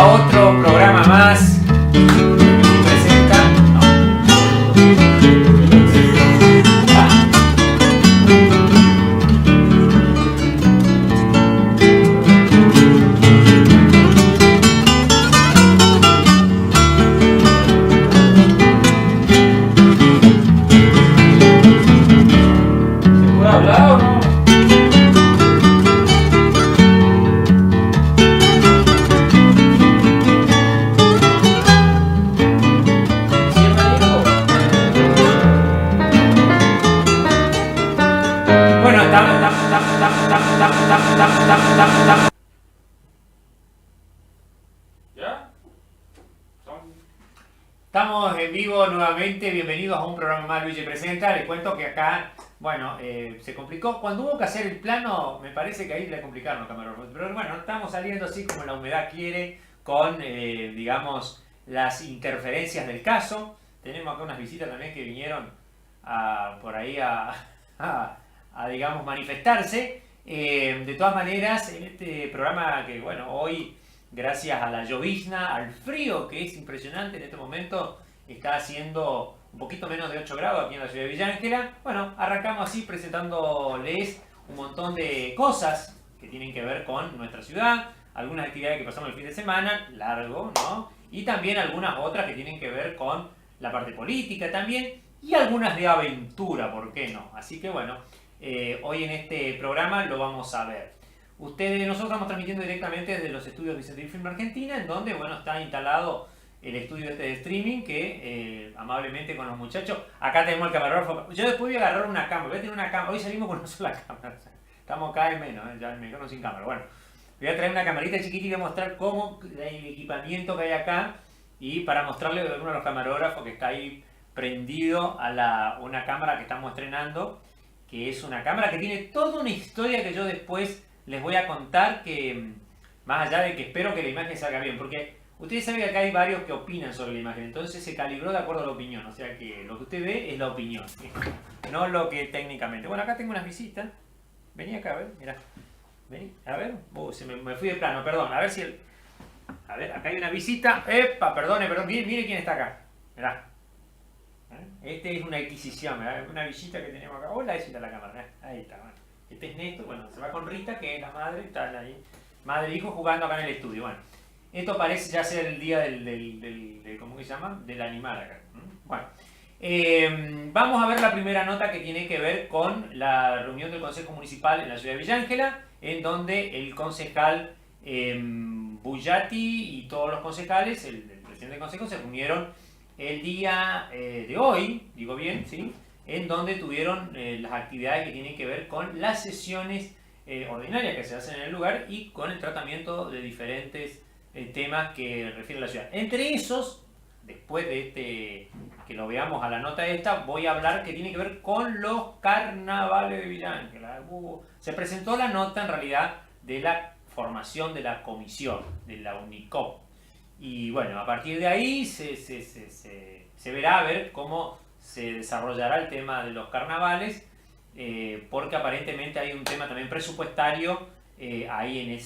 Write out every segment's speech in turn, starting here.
a otro programa más. Presenta. ¿Se puede hablar o no? Bueno, ¿ya? Estamos en vivo nuevamente, bienvenidos a un programa más Luigi Presenta. Les cuento que acá, bueno, se complicó. Cuando hubo que hacer el plano, me parece que ahí le complicaron los camarógrafos. Pero bueno, estamos saliendo así como la humedad quiere, con, digamos, las interferencias del caso. Tenemos acá unas visitas también que vinieron por ahí a, digamos, manifestarse. De todas maneras, en este programa que, bueno, hoy, gracias a la llovizna, al frío que es impresionante en este momento, está haciendo un poquito menos de 8 grados aquí en la ciudad de Villa Ángela. Bueno, arrancamos así presentándoles un montón de cosas que tienen que ver con nuestra ciudad, algunas actividades que pasamos el fin de semana, largo, ¿no? Y también algunas otras que tienen que ver con la parte política también, y algunas de aventura, ¿por qué no? Así que bueno, hoy en este programa lo vamos a ver. Nosotros estamos transmitiendo directamente desde los estudios Vicente Film Argentina, en donde, bueno, está instalado el estudio este de streaming que amablemente con los muchachos. Acá tenemos el camarógrafo. Yo después voy a agarrar una cámara. Voy a tener una cámara. Hoy salimos con una sola cámara. Estamos cada vez menos, ya mejor no sin cámara. Bueno, voy a traer una camarita chiquitita y voy a mostrar cómo el equipamiento que hay acá. Y para mostrarle a uno de los camarógrafos que está ahí prendido a una cámara que estamos estrenando, que es una cámara que tiene toda una historia que yo después les voy a contar, que más allá de que espero que la imagen salga bien, porque ustedes saben que acá hay varios que opinan sobre la imagen, entonces se calibró de acuerdo a la opinión, o sea que lo que usted ve es la opinión, no lo que técnicamente. Bueno, acá tengo unas visitas, vení acá, a ver, mirá, vení, a ver, me fui de plano, perdón, a ver si a ver, acá hay una visita, epa, perdone, mire quién está acá, mirá. Este es una adquisición, ¿verdad? Una visita que tenemos acá. Hola, está la cámara, ¿eh? Ahí está, bueno. Este es Néstor, bueno, se va con Rita, que es la madre, están ahí, madre e hijo jugando acá en el estudio. Bueno, esto parece ya ser el día del ¿cómo que se llama? Del animal acá. Bueno, vamos a ver la primera nota que tiene que ver con la reunión del Consejo Municipal en la ciudad de Villa Ángela, en donde el concejal Bullati y todos los concejales, el presidente del consejo, se reunieron el día de hoy, digo bien, ¿sí? En donde tuvieron las actividades que tienen que ver con las sesiones ordinarias que se hacen en el lugar y con el tratamiento de diferentes temas que refieren a la ciudad. Entre esos, después de que lo veamos a la nota esta, voy a hablar que tiene que ver con los carnavales de Villa Ángela. Se presentó la nota en realidad de la formación de la comisión, de la UNICOP. Y bueno, a partir de ahí se verá a ver cómo se desarrollará el tema de los carnavales, porque aparentemente hay un tema también presupuestario ahí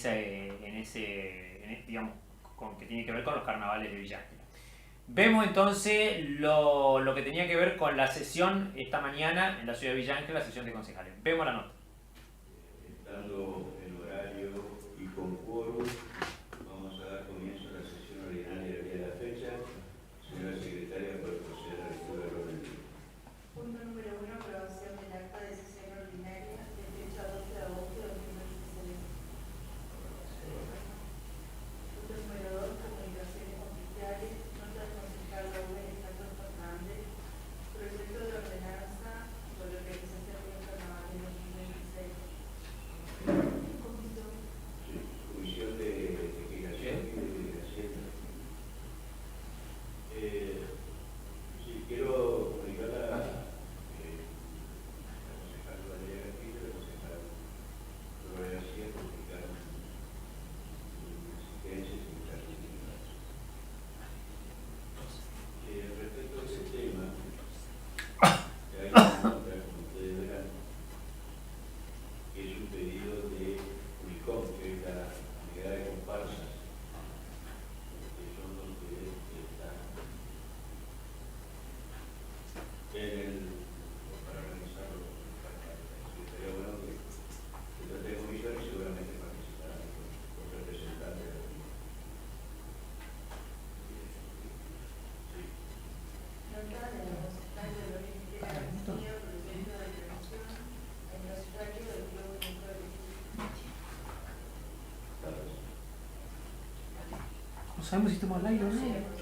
digamos, que tiene que ver con los carnavales de Villa Ángela. Vemos entonces lo que tenía que ver con la sesión esta mañana en la ciudad de Villa Ángela, la sesión de concejales. Vemos la nota. Estando el horario y con quórum, vamos a dar comienzo a la sesión ordinaria del día de la fecha. Señora secretaria, puede proceder a la lectura del orden del día. Punto número 1, aprobación del acta de sesión ordinaria de fecha 12 de agosto de 2016. Punto número 2, comunicaciones oficiales. Nota del concejal Raúl Santos Fernández. Proyecto de ordenanza sobre organización del carnaval de 2016. Sí, Comisión de No sabemos si estamos al aire o no.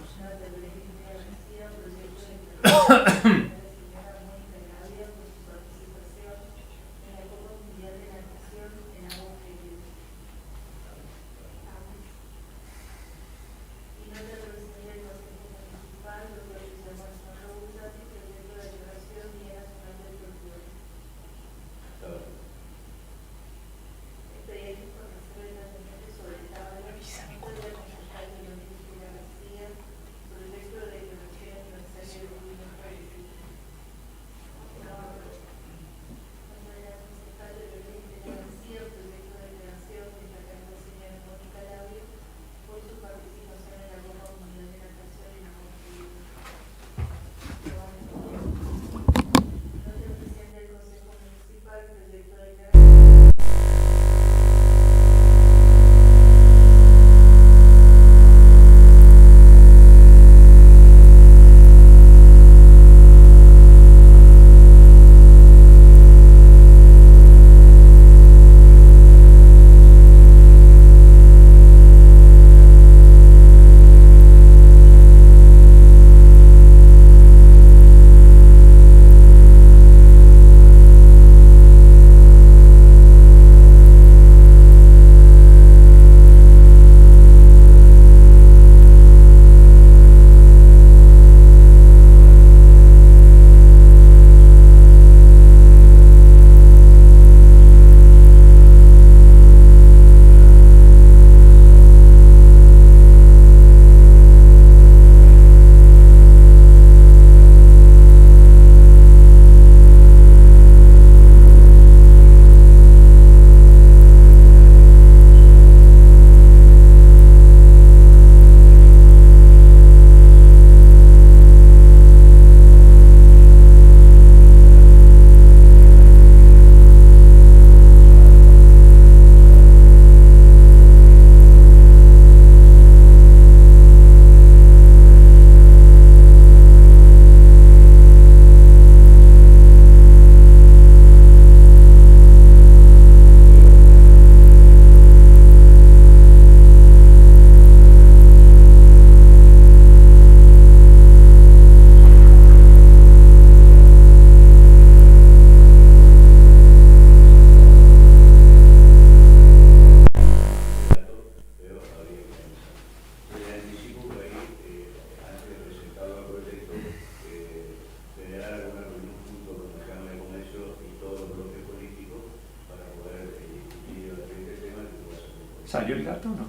¿Salió el gato o no?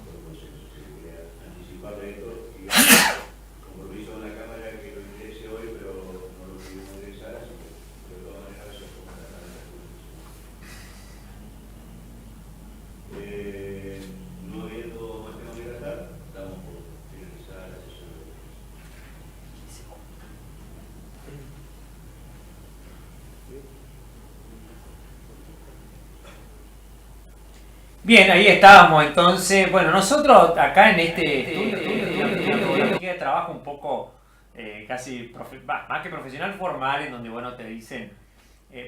Anticiparle esto y compromiso de la Cámara que lo ingrese hoy, pero no lo pudimos ingresar, así que de todas maneras se comentará en la comisión. No habiendo más temas que tratar, damos por finalizar la sesión de hoy. Bien, ahí estábamos entonces. Bueno, nosotros acá en este estudio de trabajo un poco casi más que profesional, formal, en donde bueno te dicen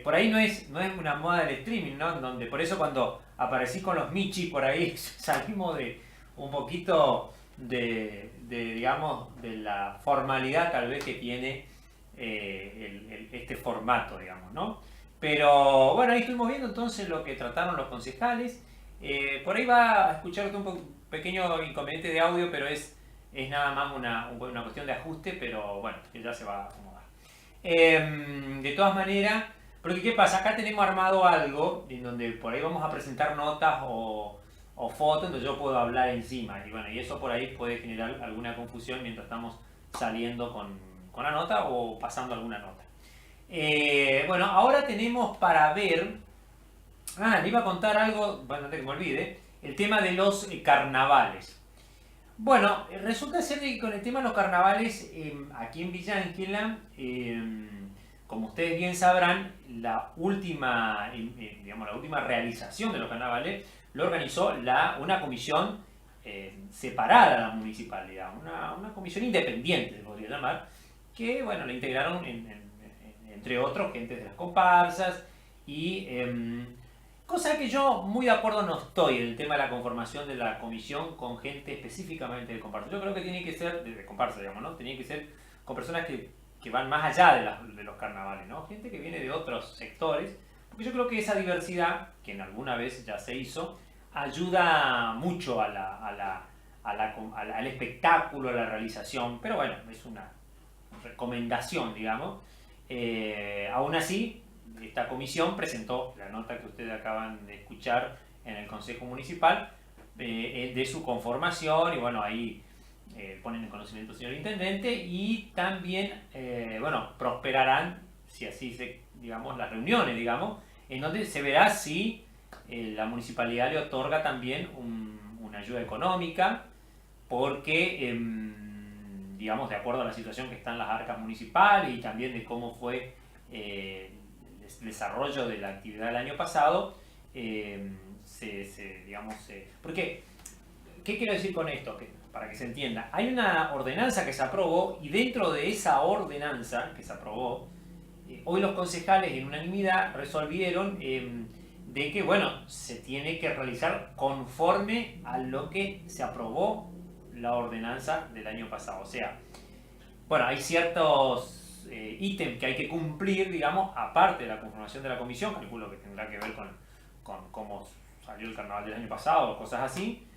por ahí no es una moda del streaming, ¿no? Donde por eso cuando aparecí con los Michis por ahí salimos de un poquito digamos de la formalidad tal vez que tiene este formato, digamos, ¿no? Pero bueno, ahí estuvimos viendo entonces lo que trataron los concejales. Por ahí va a escuchar un pequeño inconveniente de audio, pero es nada más una cuestión de ajuste, pero bueno, que ya se va a acomodar. De todas maneras, porque ¿qué pasa? Acá tenemos armado algo en donde por ahí vamos a presentar notas o fotos, donde yo puedo hablar encima. Y bueno, y eso por ahí puede generar alguna confusión mientras estamos saliendo con la nota o pasando alguna nota. Bueno, ahora tenemos para ver... le iba a contar algo, bueno, antes que me olvide, el tema de los carnavales. Bueno, resulta ser que con el tema de los carnavales, aquí en Villa Ángela, como ustedes bien sabrán, la última realización de los carnavales lo organizó una comisión separada de la municipalidad, una comisión independiente, se podría llamar, que bueno, la integraron entre otros gente de las comparsas y... Cosa que yo muy de acuerdo no estoy en el tema de la conformación de la comisión con gente específicamente de comparsa. Yo creo que tiene que ser, de comparsa digamos, ¿no? Tiene que ser con personas que van más allá de los carnavales, ¿no? Gente que viene de otros sectores, porque yo creo que esa diversidad, que en alguna vez ya se hizo, ayuda mucho al espectáculo, a la realización, pero bueno, es una recomendación, digamos. Aún así, esta comisión presentó la nota que ustedes acaban de escuchar en el Consejo Municipal de su conformación, y bueno, ahí ponen en conocimiento al señor Intendente, y también, bueno, prosperarán, si así se, digamos, las reuniones, digamos, en donde se verá si la municipalidad le otorga también una ayuda económica, porque, digamos, de acuerdo a la situación que está en las arcas municipales y también de cómo fue el desarrollo de la actividad del año pasado, porque, ¿qué quiero decir con esto? Para que se entienda, hay una ordenanza que se aprobó, y dentro de esa ordenanza que se aprobó, hoy los concejales en unanimidad resolvieron de que, bueno, se tiene que realizar conforme a lo que se aprobó la ordenanza del año pasado. O sea, bueno, hay ciertos ítems que hay que cumplir, digamos, aparte de la conformación de la comisión, calculo que tendrá que ver con cómo salió el carnaval del año pasado o cosas así,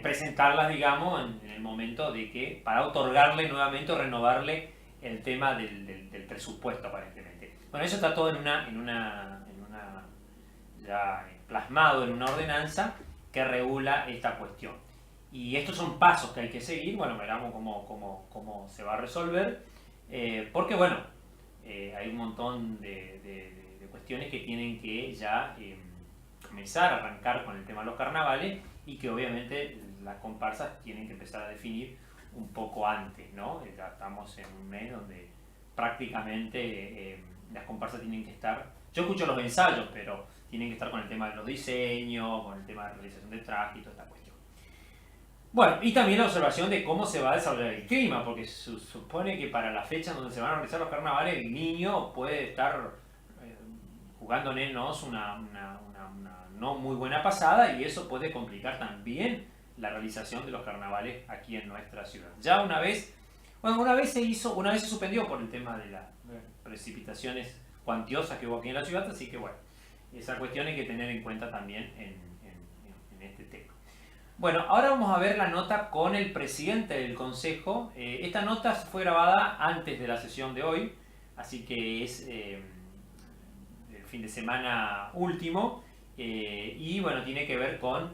presentarlas, digamos, en el momento de que, para otorgarle nuevamente o renovarle el tema del presupuesto, aparentemente. Bueno, eso está todo ya plasmado en una ordenanza que regula esta cuestión. Y estos son pasos que hay que seguir. Bueno, veremos cómo se va a resolver, porque bueno, hay un montón de cuestiones que tienen que ya comenzar a arrancar con el tema de los carnavales, y que obviamente las comparsas tienen que empezar a definir un poco antes, ¿no? Ya estamos en un mes donde prácticamente las comparsas tienen que estar, yo escucho los ensayos, pero tienen que estar con el tema de los diseños, con el tema de realización de traje y toda esta cuestión. Bueno, y también la observación de cómo se va a desarrollar el clima, porque se supone que para la fecha donde se van a realizar los carnavales, el niño puede estar jugándonos una no muy buena pasada, y eso puede complicar también la realización de los carnavales aquí en nuestra ciudad. Ya una vez se suspendió por el tema de las precipitaciones cuantiosas que hubo aquí en la ciudad, así que bueno, esa cuestión hay que tener en cuenta también en este tema. Bueno, ahora vamos a ver la nota con el presidente del Consejo. Esta nota fue grabada antes de la sesión de hoy, así que es el fin de semana último, y bueno, tiene que ver con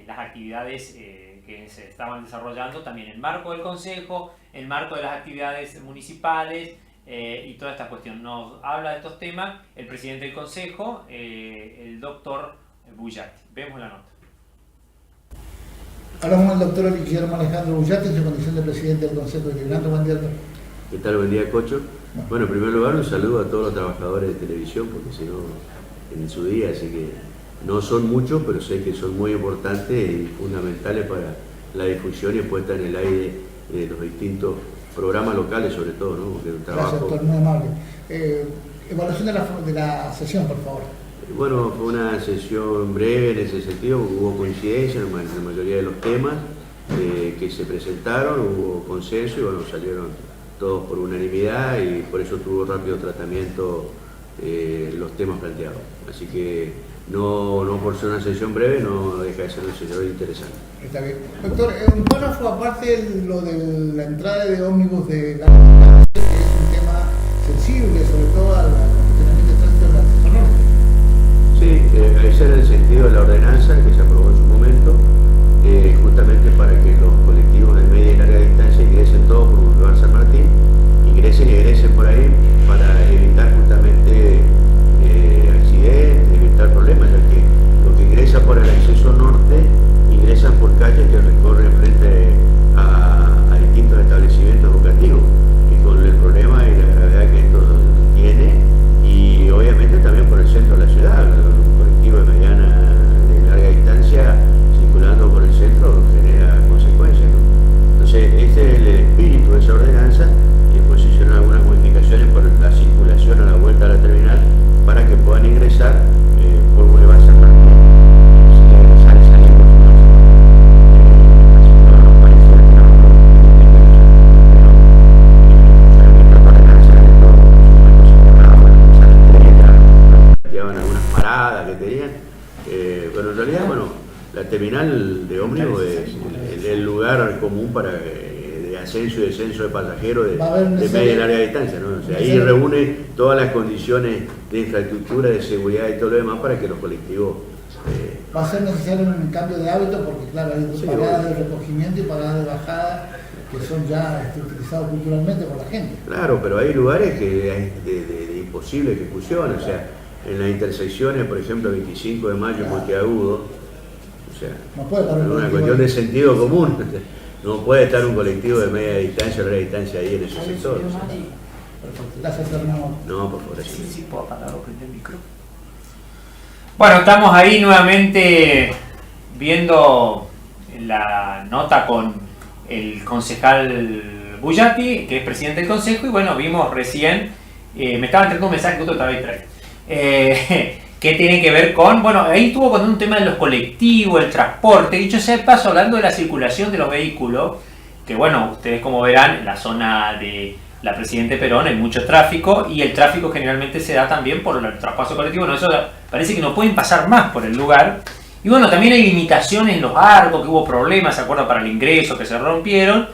las actividades que se estaban desarrollando también en el marco del Consejo, en el marco de las actividades municipales, y toda esta cuestión. Nos habla de estos temas el presidente del Consejo, el doctor Bullati. Vemos la nota. Hablamos con el doctor Guillermo Alejandro Bullati en su condición de presidente del Consejo Deliberante. Buen día, doctor. ¿Qué tal? Buen día, Cocho. Bueno, en primer lugar, un saludo a todos los trabajadores de televisión, porque si no, en su día, así que no son muchos, pero sé que son muy importantes y fundamentales para la difusión y puesta en el aire de los distintos programas locales, sobre todo, ¿no? Porque el trabajo... Gracias, doctor, muy amable. Evaluación de la sesión, por favor. Bueno, fue una sesión breve en ese sentido, hubo coincidencia en la mayoría de los temas que se presentaron, hubo consenso y bueno, salieron todos por unanimidad, y por eso tuvo rápido tratamiento los temas planteados. Así que no por ser una sesión breve no deja de ser una sesión interesante. Está bien. Doctor, un párrafo aparte lo de la entrada de ómnibus de la que es un tema sensible, sobre todo al funcionamiento de tránsito de la zona norte. Sí, ese era el sentido de la ordenanza que se aprobó en su momento, justamente para que los colectivos de media y larga distancia ingresen todos por Boulevard San Martín, ingresen y egresen por ahí para evitar justamente accidentes, evitar problemas, ya que los que ingresan por el acceso norte ingresan por calles que recorren frente a distintos establecimientos educativos, y con el problema y la gravedad que esto tiene, y obviamente también por el centro de la ciudad. Un colectivo de mediana, de larga distancia circulando por el centro genera consecuencias terminal de ómnibus es el lugar común para de ascenso y descenso de pasajeros de media y larga distancia, ¿no? O sea, ahí reúne todas las condiciones de infraestructura, de seguridad y todo lo demás para que los colectivos... Va a ser necesario un cambio de hábito porque, claro, hay paradas de recogimiento y paradas de bajada que son ya utilizados culturalmente por la gente. Claro, pero hay lugares que hay de imposible ejecución, o sea, en las intersecciones, por ejemplo, 25 de mayo en Monteagudo, o sea, no puede estar es una cuestión de sentido común, no puede estar un colectivo de media distancia o larga distancia ahí en ese sector. O sea. Perfecto, gracias, Fernando. No, por favor, Sí, puedo apagarlo, prender el micrófono. Bueno, estamos ahí nuevamente viendo la nota con el concejal Bullati, que es presidente del consejo, y bueno, vimos recién, me estaba entrando un mensaje que otro estaba distraído, que tiene que ver con, bueno, ahí estuvo con un tema de los colectivos, el transporte, dicho sea de paso, hablando de la circulación de los vehículos, que bueno, ustedes como verán, en la zona de la Presidente Perón hay mucho tráfico, y el tráfico generalmente se da también por el traspaso colectivo. Bueno, eso parece que no pueden pasar más por el lugar. Y bueno, también hay limitaciones en los arcos, que hubo problemas, ¿se acuerdan? Para el ingreso, que se rompieron.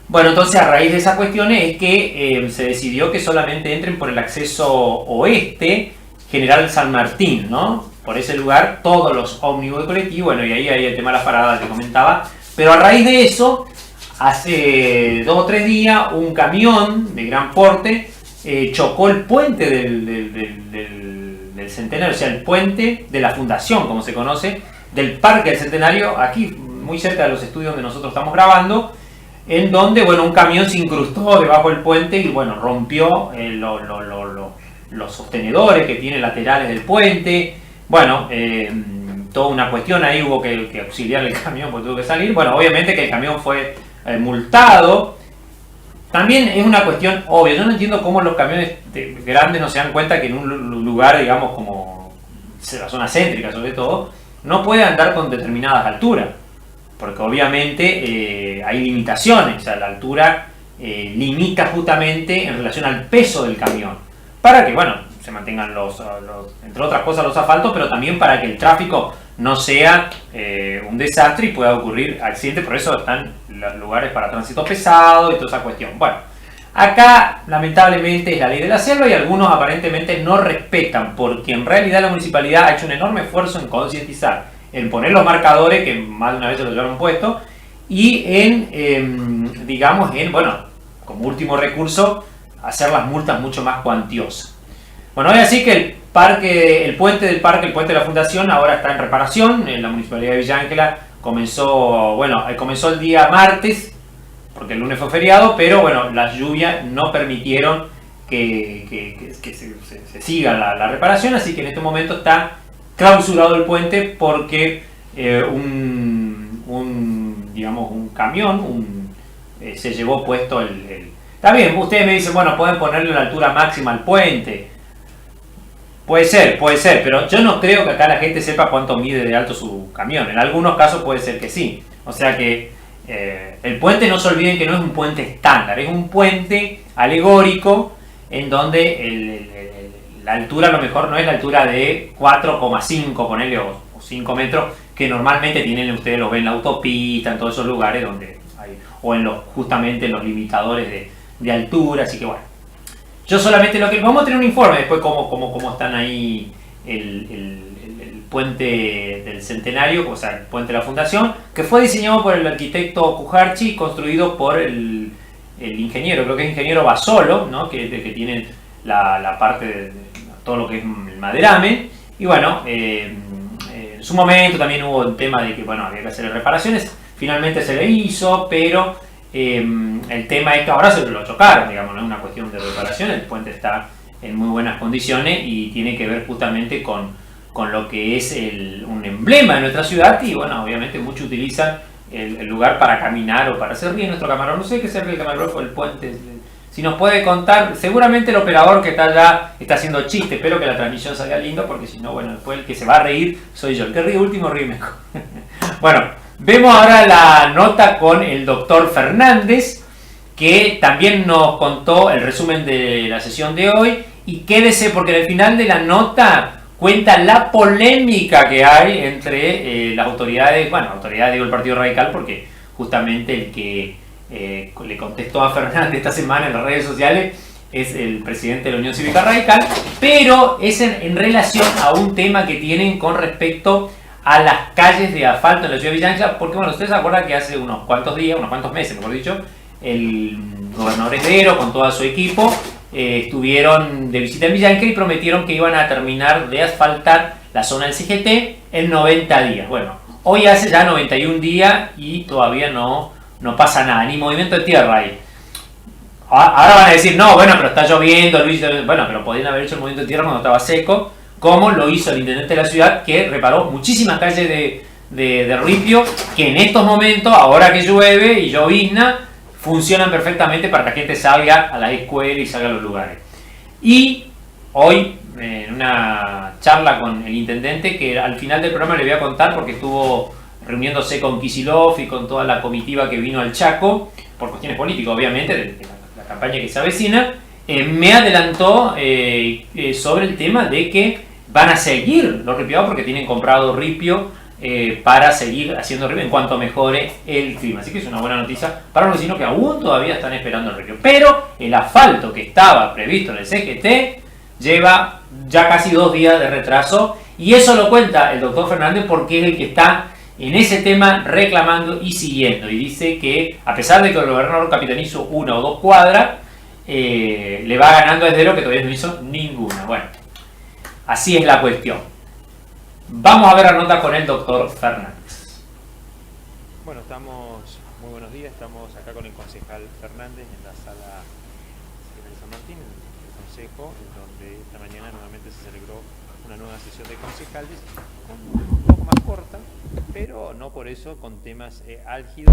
Bueno, entonces a raíz de esas cuestiones es que se decidió que solamente entren por el acceso oeste, General San Martín, ¿no? Por ese lugar, todos los ómnibus de colectivo, bueno, y ahí hay el tema de las paradas que comentaba. Pero a raíz de eso, hace 2 o 3 días, un camión de gran porte chocó el puente del Centenario, o sea, el puente de la Fundación, como se conoce, del Parque del Centenario, aquí muy cerca de los estudios donde nosotros estamos grabando, en donde, bueno, un camión se incrustó debajo del puente y, bueno, rompió los sostenedores que tiene laterales del puente. Bueno, toda una cuestión ahí, hubo que auxiliar el camión porque tuvo que salir. Bueno, obviamente que el camión fue multado. También es una cuestión obvia, yo no entiendo cómo los camiones grandes no se dan cuenta que en un lugar, digamos, como la zona céntrica sobre todo, no puede andar con determinadas alturas, porque obviamente hay limitaciones, o sea, la altura limita justamente en relación al peso del camión, para que, bueno, se mantengan entre otras cosas los asfaltos, pero también para que el tráfico no sea un desastre y pueda ocurrir accidentes. Por eso están los lugares para tránsito pesado y toda esa cuestión. Bueno, acá lamentablemente es la ley de la selva y algunos aparentemente no respetan, porque en realidad la municipalidad ha hecho un enorme esfuerzo en concientizar, en poner los marcadores, que más de una vez se los llevaron puestos, y en, digamos, bueno, como último recurso, hacer las multas mucho más cuantiosas. Bueno, es así que el puente del parque, el puente de la Fundación, ahora está en reparación. En la Municipalidad de Villa Ángela comenzó el día martes, porque el lunes fue feriado, pero bueno, las lluvias no permitieron que se siga la reparación, así que en este momento está clausurado el puente porque un camión se llevó puesto Está bien, ustedes me dicen, bueno, pueden ponerle la altura máxima al puente. Puede ser, pero yo no creo que acá la gente sepa cuánto mide de alto su camión. En algunos casos puede ser que sí. O sea que el puente, no se olviden que no es un puente estándar, es un puente alegórico en donde la altura a lo mejor no es la altura de 4,5, ponele, o 5 metros, que normalmente tienen, ustedes lo ven en la autopista, en todos esos lugares donde hay, o justamente en los limitadores de altura, así que bueno. Yo solamente vamos a tener un informe después cómo están ahí el puente del Centenario, o sea, el puente de la Fundación, que fue diseñado por el arquitecto Cujarchi, construido por el ingeniero, creo que es ingeniero Basolo, ¿no? que tiene la parte de todo lo que es el maderamen. Y bueno, en su momento también hubo el tema de que, bueno, había que hacer reparaciones, finalmente se le hizo, pero el tema es que ahora se lo chocaron, digamos, no es una cuestión de reparación, el puente está en muy buenas condiciones y tiene que ver justamente con lo que es un emblema de nuestra ciudad, y bueno, obviamente muchos utilizan el lugar para caminar o para hacer bien. Nuestro camarógrafo, no sé qué cerca del camarógrafo del puente, si nos puede contar, seguramente el operador que está allá está haciendo chiste, espero que la transmisión salga linda, porque si no, bueno, después el que se va a reír soy yo, el que ríe último ríe mejor. Bueno, vemos ahora la nota con el doctor Fernández, que también nos contó el resumen de la sesión de hoy, y quédese porque al final de la nota cuenta la polémica que hay entre las autoridades, bueno, autoridades digo el Partido Radical porque justamente el que le contestó a Fernández esta semana en las redes sociales es el presidente de la Unión Cívica Radical, pero es en relación a un tema que tienen con respecto a las calles de asfalto en la ciudad de Villa Ancha, porque bueno, ustedes se acuerdan que hace unos cuantos días, unos cuantos meses mejor dicho, el gobernador Esdero con todo su equipo estuvieron de visita en Villa Ancha y prometieron que iban a terminar de asfaltar la zona del CGT en 90 días. Bueno, hoy hace ya 91 días y todavía no pasa nada, ni movimiento de tierra ahí. Ahora van a decir, no, bueno, pero está lloviendo, Luis, bueno, pero podrían haber hecho el movimiento de tierra cuando estaba seco, como lo hizo el intendente de la ciudad, que reparó muchísimas calles de ripio, que en estos momentos, ahora que llueve y llovizna, funcionan perfectamente para que la gente salga a la escuela y salga a los lugares. Y hoy, en una charla con el intendente, que al final del programa le voy a contar porque estuvo reuniéndose con Kicillof y con toda la comitiva que vino al Chaco, por cuestiones políticas obviamente, de la campaña que se avecina, me adelantó sobre el tema de que van a seguir los ripiados porque tienen comprado ripio para seguir haciendo ripio en cuanto mejore el clima. Así que es una buena noticia para los vecinos que aún todavía están esperando el ripio. Pero el asfalto que estaba previsto en el CGT lleva ya casi 2 días de retraso y eso lo cuenta el doctor Fernández porque es el que está en ese tema reclamando y siguiendo. Y dice que a pesar de que el gobernador capitanizo 1 o 2 cuadras, le va ganando a Esdero que todavía no hizo ninguna. Bueno, así es la cuestión. Vamos a ver la nota con el doctor Fernández. Bueno, muy buenos días, estamos acá con el concejal Fernández en la sala de San Martín, el consejo, en donde esta mañana nuevamente se celebró una nueva sesión de concejales, un poco más corta, pero no por eso con temas álgidos.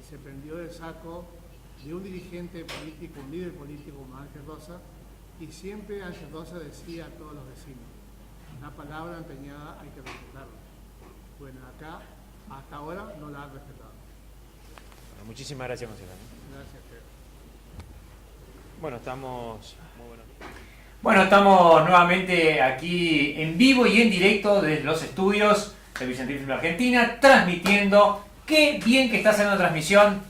se prendió del saco de un dirigente político, un líder político como Ángel Rosa, y siempre Ángel Rosa decía a todos los vecinos, una palabra empeñada hay que respetarla. Bueno, acá, hasta ahora, no la han respetado. Bueno, muchísimas gracias, concejal. Gracias, Pedro. Bueno, estamos... Muy buenos días. Bueno, estamos nuevamente aquí en vivo y en directo desde los estudios de Vicentín Film Argentina, transmitiendo. Qué bien que está haciendo la transmisión.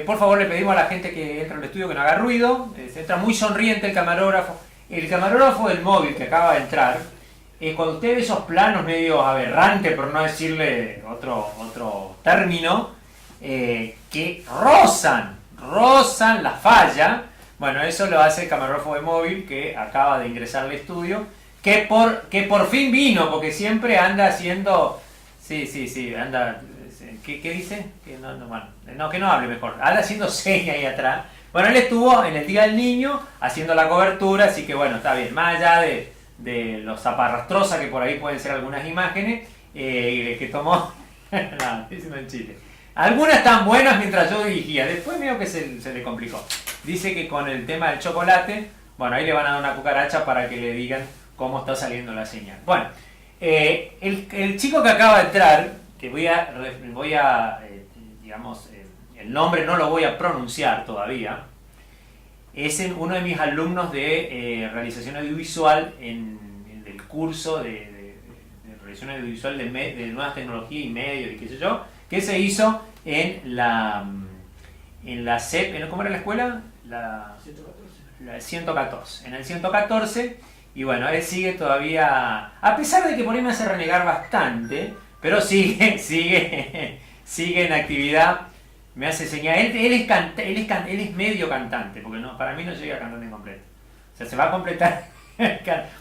Por favor, le pedimos a la gente que entra al estudio que no haga ruido. Se entra muy sonriente el camarógrafo. El camarógrafo del móvil que acaba de entrar, cuando usted ve esos planos medio aberrantes, por no decirle otro término, que rozan la falla. Bueno, eso lo hace el camarógrafo de móvil que acaba de ingresar al estudio, que por fin vino, porque siempre anda haciendo... Sí, anda... ¿Qué dice? Que no hable mejor. Anda haciendo señas ahí atrás. Bueno, él estuvo en el Día del Niño haciendo la cobertura, así que bueno, está bien. Más allá de los zaparrastrosas que por ahí pueden ser algunas imágenes, que tomó... no, diciendo en Chile. Algunas están buenas mientras yo dirigía, después veo que se le complicó. Dice que con el tema del chocolate, bueno, ahí le van a dar una cucaracha para que le digan cómo está saliendo la señal. Bueno, el chico que acaba de entrar, que digamos, el nombre no lo voy a pronunciar todavía, es uno de mis alumnos de realización audiovisual en el curso de realización audiovisual de nuevas tecnologías y medios y qué sé yo, que se hizo en la CEP, ¿cómo era la escuela? La 114. En el 114, y bueno, él sigue todavía, a pesar de que por ahí me hace renegar bastante, pero sigue en actividad, me hace señal. Él es medio cantante, porque no, para mí no llega a cantante completo. O sea, se va a completar.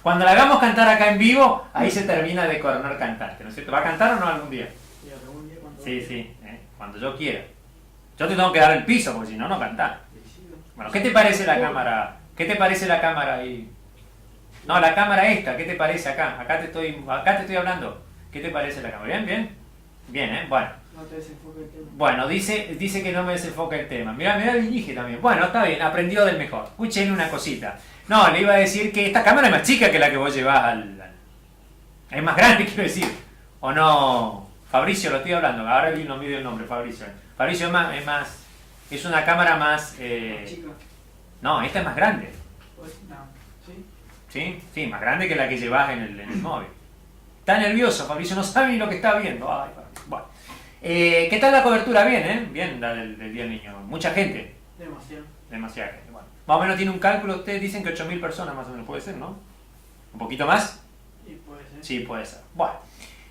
Cuando la hagamos cantar acá en vivo, ahí se termina de coronar cantante, ¿no es cierto? ¿Va a cantar o no algún día? Sí, cuando yo quiera. Yo te tengo que dar el piso, porque si no, no cantás. Bueno, ¿qué te parece la cámara? ¿Qué te parece la cámara ahí? No, la cámara esta, ¿qué te parece acá? Acá te estoy hablando. ¿Qué te parece la cámara? ¿Bien? Bien, bueno. No te desenfoque el tema. Bueno, dice que no me desenfoca el tema. Mirá, dirige también. Bueno, está bien, aprendió del mejor. Escuchen una cosita. No, le iba a decir que esta cámara es más chica que la que vos llevás es más grande, quiero decir. ¿O no? Fabricio, lo estoy hablando. Ahora no me dio el nombre, Fabricio. Fabricio es una cámara más... Chica. No, esta es más grande. Pues, no. ¿Sí? Sí, más grande que la que llevas en el móvil. Está nervioso, Fabricio, no sabe ni lo que está viendo. Ay, bueno. ¿Qué tal la cobertura? Bien, ¿eh? Bien la del Día del Niño. Mucha gente. Demasiada gente. Bueno. Más o menos tiene un cálculo, ustedes dicen que 8.000 personas más o menos, puede ser, ¿no? ¿Un poquito más? Sí, puede ser. Sí, puede ser. Bueno.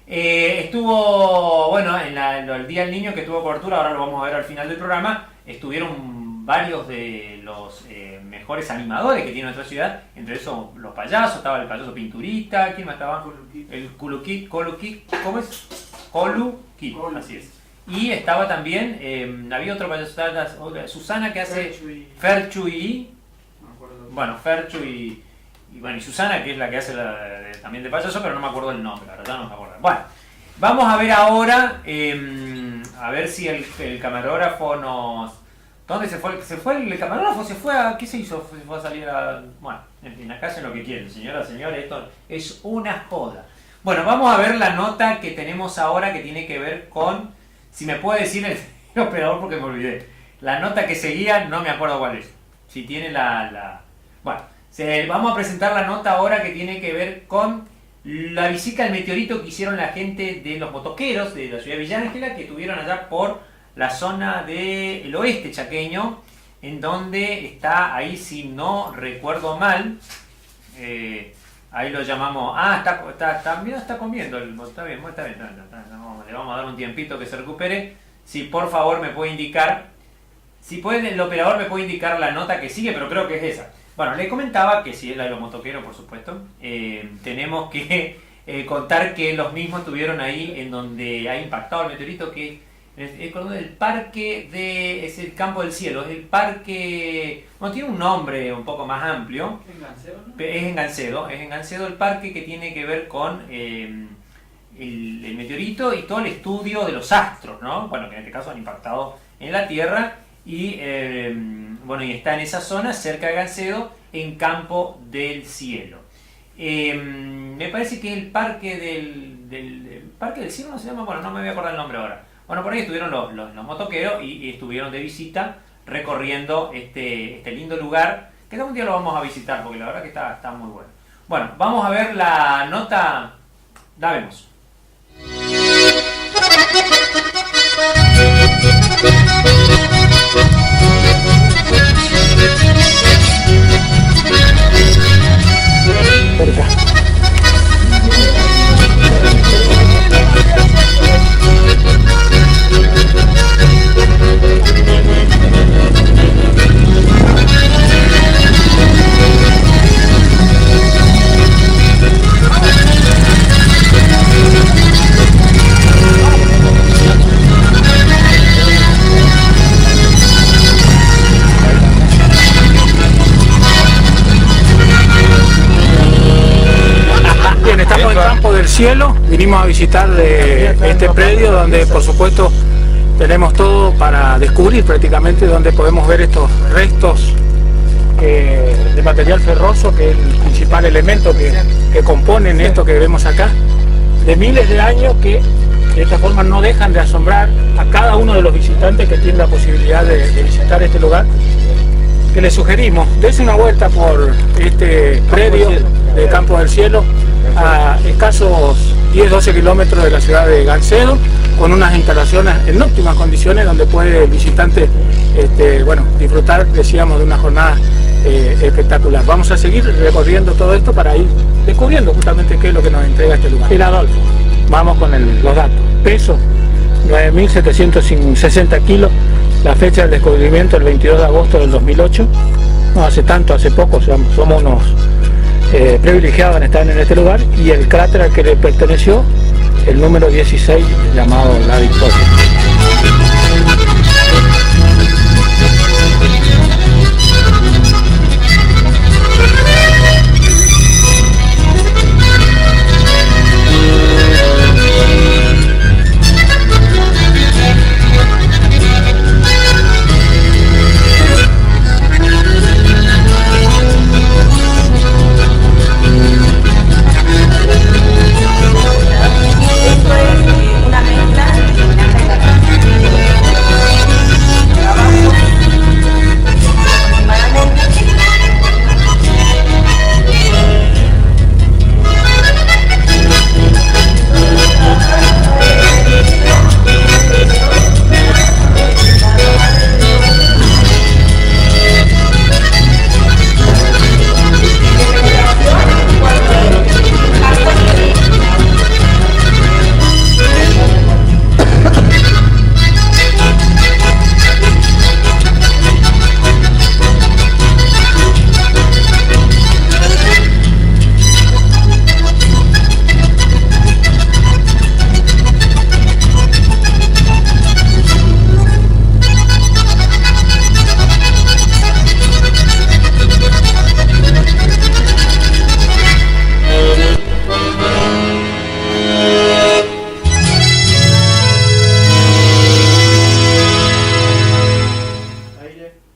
Estuvo, bueno, en el Día del Niño que tuvo cobertura, ahora lo vamos a ver al final del programa, estuvieron varios de los mejores animadores que tiene nuestra ciudad, entre esos los payasos, estaba el payaso Pinturita, ¿quién más estaba? El Coluquí, ¿cómo es? Coluquí, así es. Y estaba también, había otro payaso, Susana que hace Ferchu y... No me acuerdo. Bueno, Ferchu y Susana, que es la que hace también de payaso, pero no me acuerdo el nombre, la verdad no me acuerdo. Bueno, vamos a ver ahora, a ver si el camarógrafo nos... ¿Dónde se fue? El camarógrafo? ¿Se fue a...? ¿Qué se hizo? Se fue a salir a... Bueno, en fin, acá hacen lo que quieren, señoras, señores, esto es una joda. Bueno, vamos a ver la nota que tenemos ahora que tiene que ver con... Si me puede decir el operador porque me olvidé. La nota que seguía, no me acuerdo cuál es. Si tiene Bueno, vamos a presentar la nota ahora que tiene que ver con la visita al meteorito que hicieron la gente de los motoqueros de la ciudad de Villa Ángela, que estuvieron allá por la zona del oeste chaqueño, en donde está, ahí si no recuerdo mal, ahí lo llamamos, está comiendo, está bien, le vamos a dar un tiempito que se recupere. Si por favor me puede indicar, si puede el operador me puede indicar la nota que sigue, pero creo que es esa. Bueno, le comentaba que si es la de los motoqueros, por supuesto, tenemos que contar que los mismos estuvieron ahí en donde ha impactado el meteorito, que es el parque es el Campo del Cielo, es el parque, bueno, tiene un nombre un poco más amplio. ¿En Gancedo, no? Es en Gancedo el parque que tiene que ver con el meteorito y todo el estudio de los astros, ¿no? Bueno, que en este caso han impactado en la tierra y bueno, y está en esa zona cerca de Gancedo, en Campo del Cielo. Me parece que el Parque del Parque del Cielo no se llama, bueno, no me voy a acordar el nombre ahora. Bueno, por ahí estuvieron los motoqueros y estuvieron de visita recorriendo este lindo lugar, que algún día lo vamos a visitar porque la verdad que está muy bueno. Bueno, vamos a ver la nota, la vemos. Bien, estamos en Campo del Cielo, vinimos a visitar este predio donde por supuesto tenemos todo para descubrir prácticamente, donde podemos ver estos restos de material ferroso, que es el principal elemento que componen esto que vemos acá, de miles de años que de esta forma no dejan de asombrar a cada uno de los visitantes que tienen la posibilidad de visitar este lugar, que les sugerimos, dense una vuelta por este predio de Campo del Cielo, a escasos 10-12 kilómetros de la ciudad de Gancedo, con unas instalaciones en óptimas condiciones donde puede el visitante bueno, disfrutar, decíamos, de una jornada espectacular. Vamos a seguir recorriendo todo esto para ir descubriendo justamente qué es lo que nos entrega este lugar. El Adolfo, vamos con los datos. Peso, 9.760 kilos, la fecha del descubrimiento el 22 de agosto del 2008, no hace tanto, hace poco, o sea, somos unos privilegiados en estar en este lugar, y el cráter al que le perteneció, el número 16, llamado La Victoria.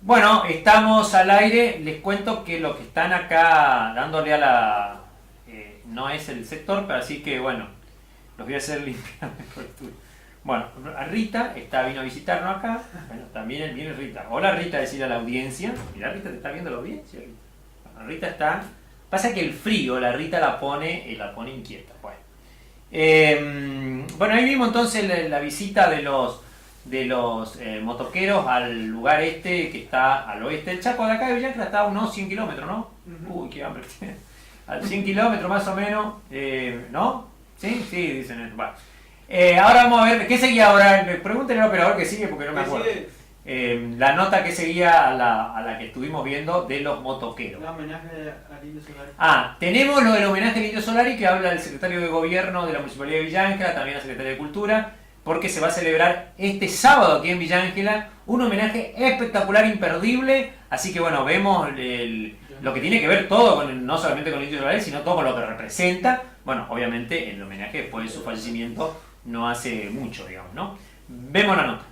Bueno, estamos al aire. Les cuento que los que están acá dándole a la... no es el sector, pero así que bueno, los voy a hacer limpiar mejor tú. Bueno, Rita vino a visitarnos acá. Bueno, también viene Rita. Hola Rita, decir a la audiencia. Mirá, Rita, ¿te está viendo la audiencia? Bueno, Rita está... Pasa que el frío, la Rita la pone inquieta. Bueno, bueno, ahí vimos entonces la visita de los motoqueros al lugar que está al oeste del Chaco. De acá de Villa está a unos 100 kilómetros, ¿no? Uy, qué hambre. A 100 kilómetros más o menos, ¿no? ¿Sí? Sí, dicen. Bueno. Ahora vamos a ver, ¿qué seguía ahora? Pregúntenle al operador que sigue porque no me acuerdo. La nota que seguía a la que estuvimos viendo de los motoqueros. El homenaje al Indio Solari. Tenemos lo del homenaje al Indio Solari, que habla el secretario de Gobierno de la Municipalidad de Villa Ángela, también la secretaria de Cultura, porque se va a celebrar este sábado aquí en Villa Ángela un homenaje espectacular, imperdible. Así que bueno, vemos lo que tiene que ver todo, no solamente con el Indio Solari, sino todo con lo que representa. Bueno, obviamente el homenaje después de su fallecimiento no hace mucho, digamos, ¿no? Vemos la nota.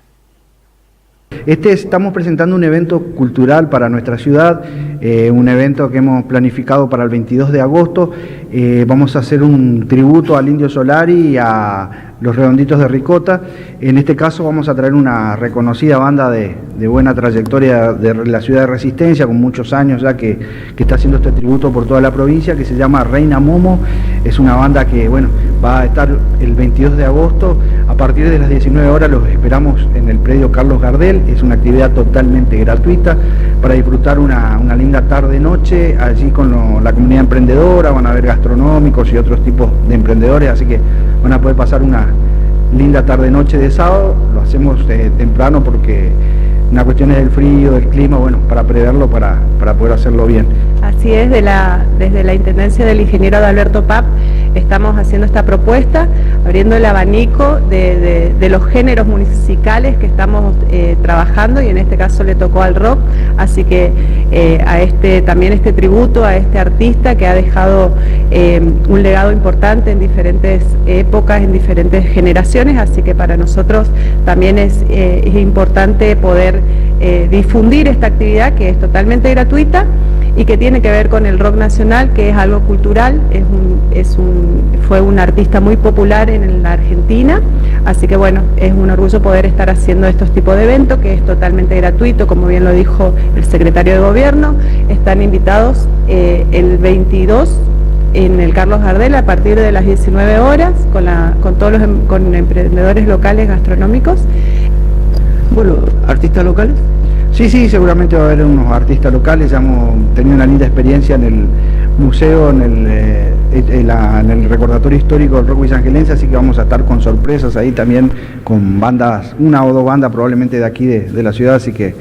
Estamos presentando un evento cultural para nuestra ciudad, un evento que hemos planificado para el 22 de agosto. Vamos a hacer un tributo al Indio Solari y a los Redonditos de Ricota. En este caso vamos a traer una reconocida banda de buena trayectoria de la ciudad de Resistencia, con muchos años ya que está haciendo este tributo por toda la provincia, que se llama Reina Momo. Es una banda que, bueno, va a estar el 22 de agosto. A partir de las 19 horas los esperamos en el predio Carlos Gardel. Es una actividad totalmente gratuita para disfrutar una linda tarde-noche allí con la comunidad emprendedora. Van a haber gastronómicos y otros tipos de emprendedores, así que van a poder pasar una linda tarde-noche de sábado. Lo hacemos temprano porque una cuestión es del frío, del clima, bueno, para preverlo, para poder hacerlo bien. Así es, desde la Intendencia del ingeniero Adalberto Papp estamos haciendo esta propuesta, abriendo el abanico de los géneros musicales que estamos trabajando, y en este caso le tocó al rock, así que también este tributo a este artista que ha dejado un legado importante en diferentes épocas, en diferentes generaciones, así que para nosotros también es importante poder difundir esta actividad, que es totalmente gratuita y que tiene que ver con el rock nacional, que es algo cultural. Fue un artista muy popular en la Argentina, así que bueno, es un orgullo poder estar haciendo estos tipos de eventos, que es totalmente gratuito, como bien lo dijo el secretario de Gobierno. Están invitados el 22 en el Carlos Gardel a partir de las 19 horas con todos con emprendedores locales gastronómicos. Bueno, ¿artistas locales? Sí, seguramente va a haber unos artistas locales. Ya hemos tenido una linda experiencia en el museo, en el recordatorio histórico del rock villaangelense, así que vamos a estar con sorpresas ahí también, con bandas, una o dos bandas probablemente de aquí de la ciudad, así que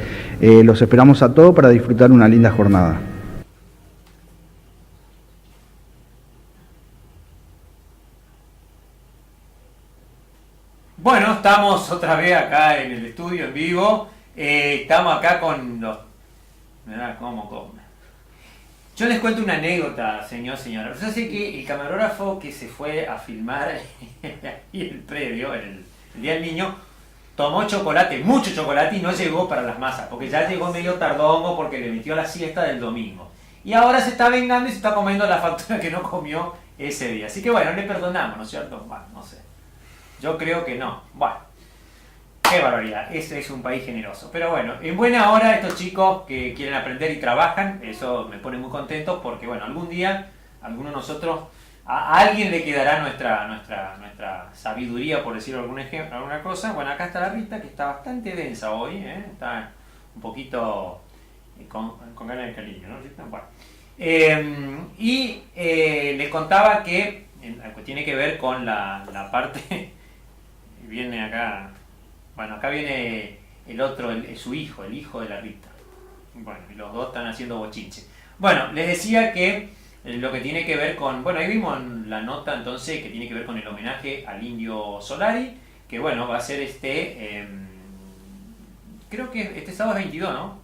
los esperamos a todos para disfrutar una linda jornada. Bueno, estamos otra vez acá en el estudio en vivo. Estamos acá con los... Mirá cómo come. Yo les cuento una anécdota, señora. Yo sé que el camarógrafo que se fue a filmar y el previo, el Día del Niño, tomó chocolate, mucho chocolate, y no llegó para las masas, porque ya llegó medio tardongo porque le metió la siesta del domingo. Y ahora se está vengando y se está comiendo la factura que no comió ese día. Así que bueno, le perdonamos, ¿no es cierto? Bueno, no sé. Yo creo que no. Bueno, qué barbaridad. Este es un país generoso. Pero bueno, en buena hora estos chicos que quieren aprender y trabajan, eso me pone muy contento, porque bueno, algún día, alguno de nosotros, a alguien le quedará nuestra sabiduría, por decir alguna cosa. Bueno, acá está la Rita, que está bastante densa hoy, está un poquito con ganas de cariño, ¿no? Bueno, les contaba que tiene que ver con la parte... Viene acá, bueno, acá viene el otro, su hijo, el hijo de la Rita. Bueno, y los dos están haciendo bochinche. Bueno, les decía que lo que tiene que ver con, bueno, ahí vimos la nota entonces que tiene que ver con el homenaje al Indio Solari, que bueno, va a ser creo que este sábado es 22, ¿no?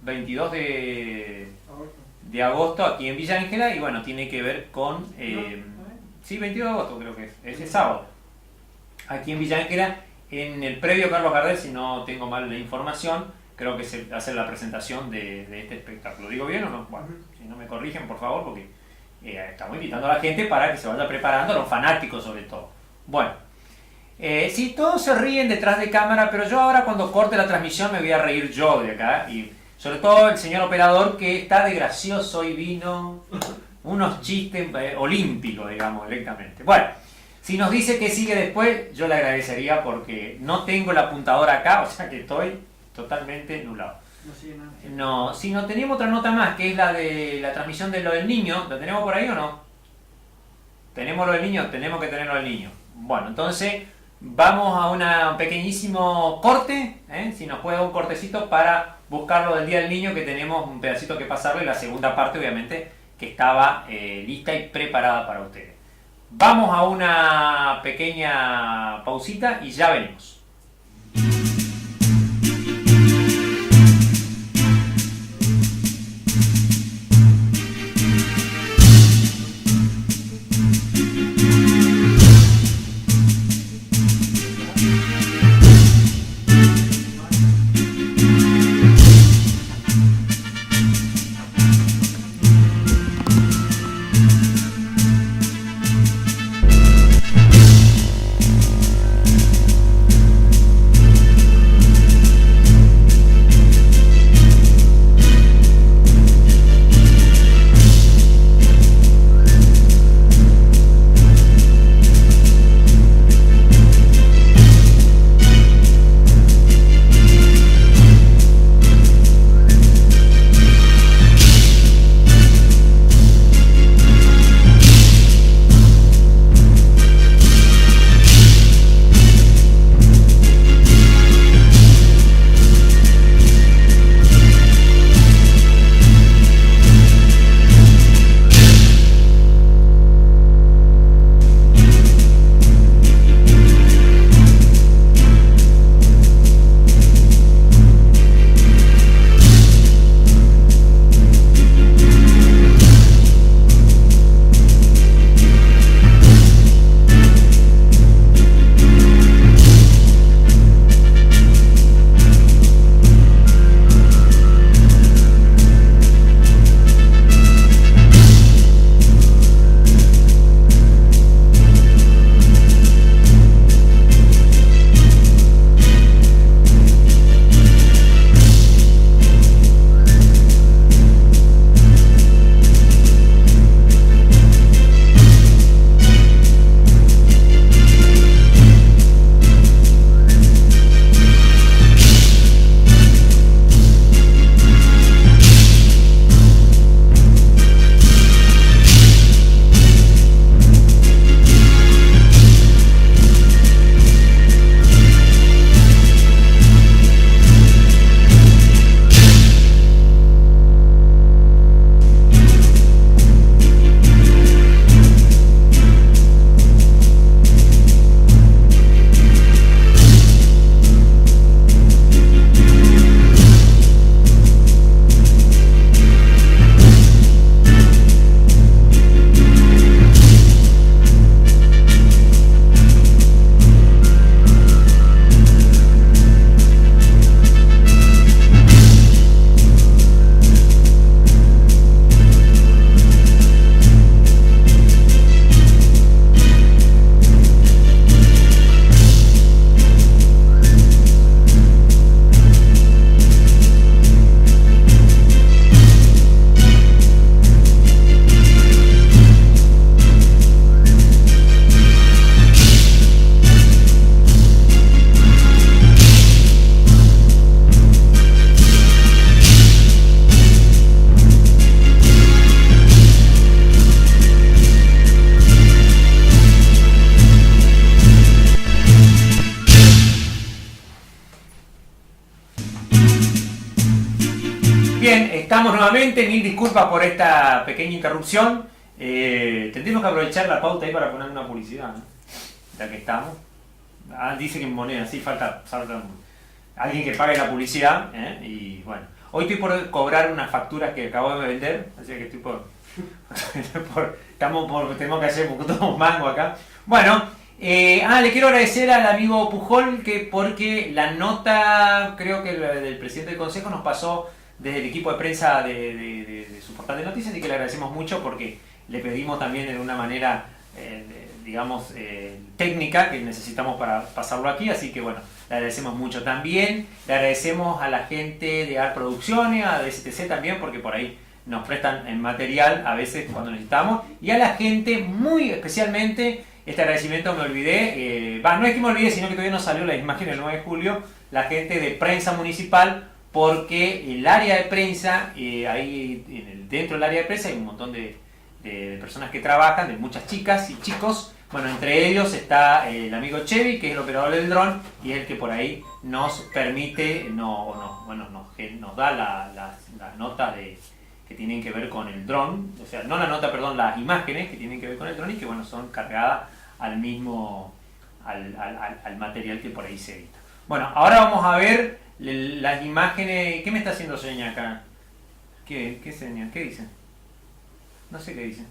22 de agosto aquí en Villa Ángela, y bueno, tiene que ver con, sí, 22 de agosto creo que es, ese sábado. Aquí en Villa Ángela, en el predio Carlos Gardel, si no tengo mal la información, creo que se hace la presentación de este espectáculo. ¿Digo bien o no? Bueno, si no me corrigen, por favor, porque estamos invitando a la gente para que se vaya preparando, a los fanáticos sobre todo. Bueno, sí, todos se ríen detrás de cámara, pero yo ahora cuando corte la transmisión me voy a reír yo de acá, y sobre todo el señor operador, que está de gracioso y vino unos chistes olímpicos, digamos, directamente. Bueno, si nos dice que sigue después, yo le agradecería, porque no tengo la apuntadora acá, o sea que estoy totalmente nublado. No sigue nada. No, si no tenemos otra nota más, que es la de la transmisión de lo del niño, ¿la tenemos por ahí o no? ¿Tenemos lo del niño? Tenemos que tener lo del niño. Bueno, entonces vamos a un pequeñísimo corte, si nos puede dar un cortecito para buscar lo del Día del Niño, que tenemos un pedacito que pasarle, la segunda parte obviamente, que estaba lista y preparada para ustedes. Vamos a una pequeña pausita y ya venimos. Bien, estamos nuevamente, mil disculpas por esta pequeña interrupción. Tendremos que aprovechar la pauta ahí para poner una publicidad, ¿no? Ya que estamos. Dice que en moneda, sí, falta alguien que pague la publicidad, ¿eh? Y bueno, hoy estoy por cobrar unas facturas que acabo de vender, así que estoy tenemos que hacer porque todos mango acá. Bueno, le quiero agradecer al amigo Pujol porque la nota, creo que del presidente del Consejo nos pasó desde el equipo de prensa de su portal de noticias, y que le agradecemos mucho porque le pedimos también de una manera, digamos, técnica que necesitamos para pasarlo aquí, así que bueno, le agradecemos mucho. También le agradecemos a la gente de ART Producciones, a DCTC también, porque por ahí nos prestan material a veces cuando necesitamos, y a la gente muy especialmente, este agradecimiento me olvidé, no es que me olvidé, sino que todavía no salió la imagen el 9 de julio, la gente de prensa municipal, porque el área de prensa, ahí dentro del área de prensa hay un montón de personas que trabajan, de muchas chicas y chicos. Bueno, entre ellos está el amigo Chevy, que es el operador del dron, y es el que por ahí nos permite, nos da las notas que tienen que ver con el dron, o sea, no la nota, perdón, las imágenes que tienen que ver con el dron y que bueno, son cargadas al material que por ahí se edita. Bueno, ahora vamos a ver las imágenes. ¿Qué me está haciendo seña acá? ¿Qué seña? ¿Qué dice? No sé qué dice.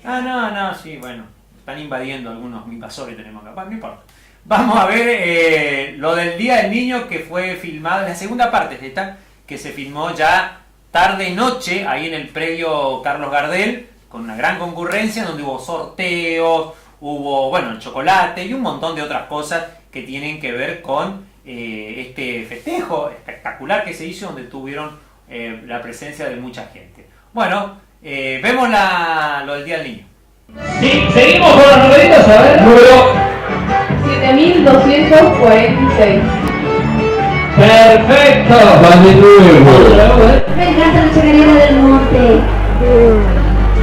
No, sí, bueno. Están invadiendo algunos invasores que tenemos acá. Bueno, no importa. Vamos a ver lo del Día del Niño, que fue filmado, en la segunda parte de esta, que se filmó ya tarde-noche, ahí en el predio Carlos Gardel, con una gran concurrencia, donde hubo sorteos, hubo, bueno, el chocolate y un montón de otras cosas que tienen que ver con este festejo espectacular que se hizo, donde tuvieron la presencia de mucha gente. Bueno, vemos lo del Día del Niño. Sí, seguimos con los numeritos, a ver. Número 7246. perfecto. Venganza luchadora del monte.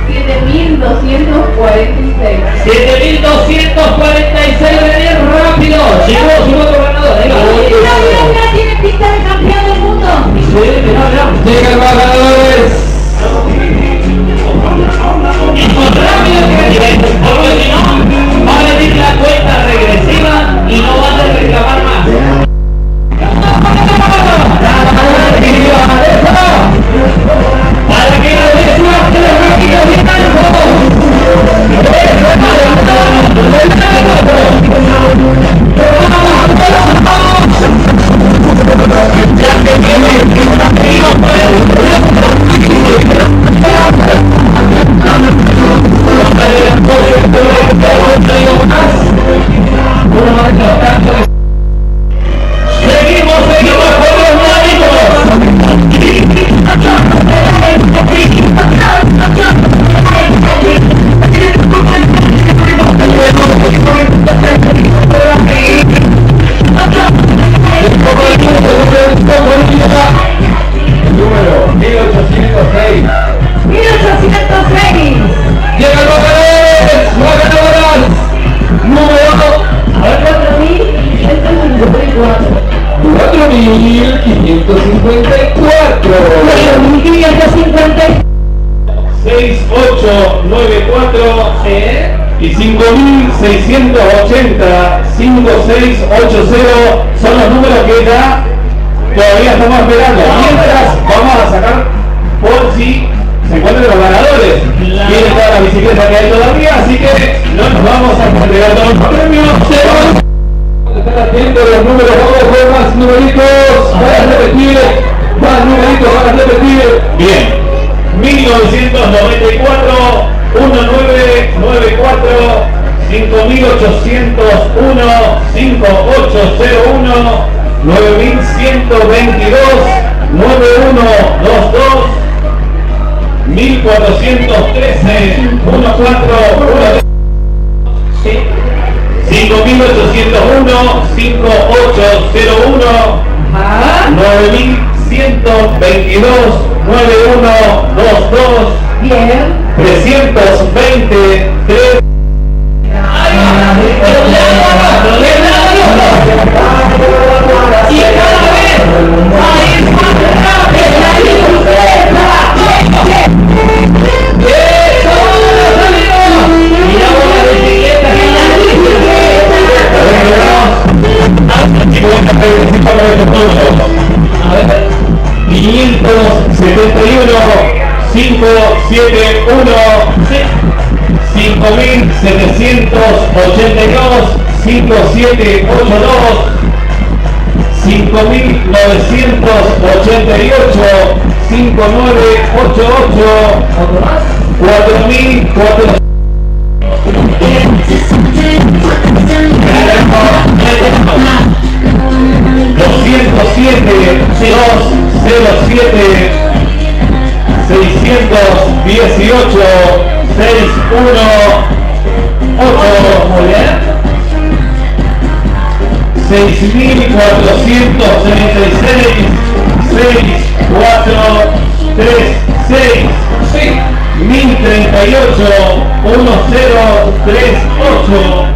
7246. 7246, venir rápido. Llegó otro ganador. Mira, tiene pinta de campeón del mundo. Sí, mirá. Llegan los ganadores. Rápido que porque si no, va a venir la cuenta regresiva y no van a reclamar más. Para que la decisión de los rápidos de tanto. Seguimos con los mágicos. Número 1806. 1806. Llegan los ganadores, ganadoras. Número 4554. 4554. 6894 y 5680. 5680 son los números que ya todavía estamos esperando. Mientras vamos a sacar por si se encuentran los ganadores. Tienen todas las bicicletas que hay todavía, así que no nos vamos a entregar todos los premios. Están atentos los números, vamos con más numeritos para repetir. Más numeritos para repetir. Bien. 1994, 1994, 5801, 5801, 9122, 9122, 1413, 1413, 5801, 5801, 9122, 9122, Bien. 320, 3. Y cada vez hay más rápido. 571, 571, 5782, 5782, 5988, 5988, 4400. 207, 207, 618, 618, muy bien. 6436, 6436, 1038, 1038.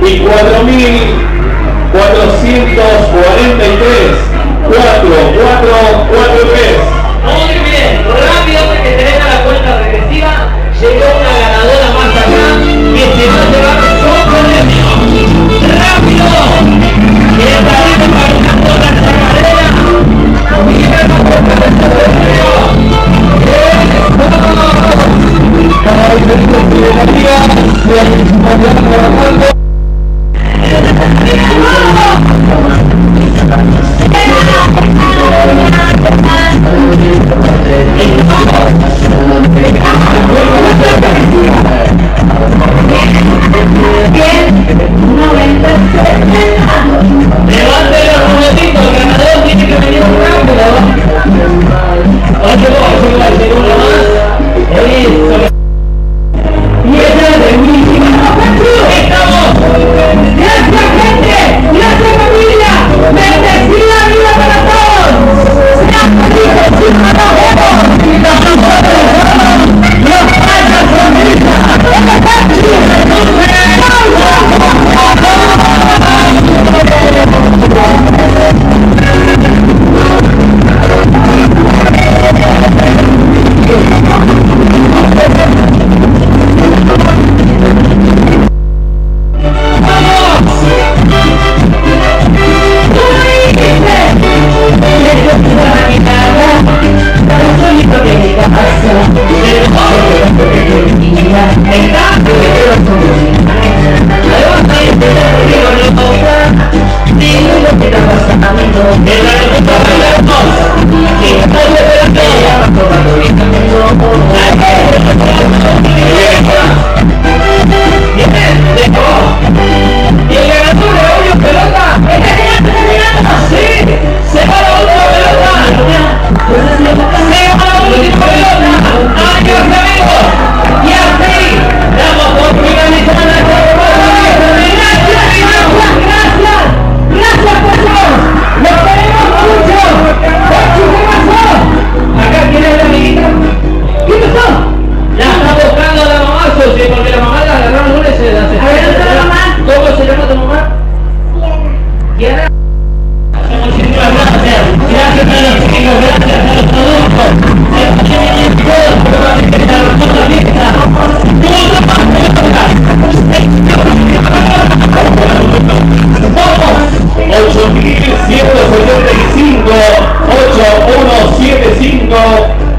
Y 4443, 4443. Muy bien, rápido porque tenemos la cuenta regresiva. Llegó una ganadora más acá que se va a llevar su premio. ¡Rápido! Que está listo para una cuota de esa cadena. ¡Mira la cuenta de ese premio! Levante los ruletitos, el ganador tiene que venir rápido. Oye, uno más. Eso. Y esa es de buenísima. ¡Estamos! ¡Gracias, gente! ¡Gracias, familia! ¡Bendecida vida para todos! ¡Sean felices y nos vemos! ¡Y nos vemos! ¡Nos falta sonrisa!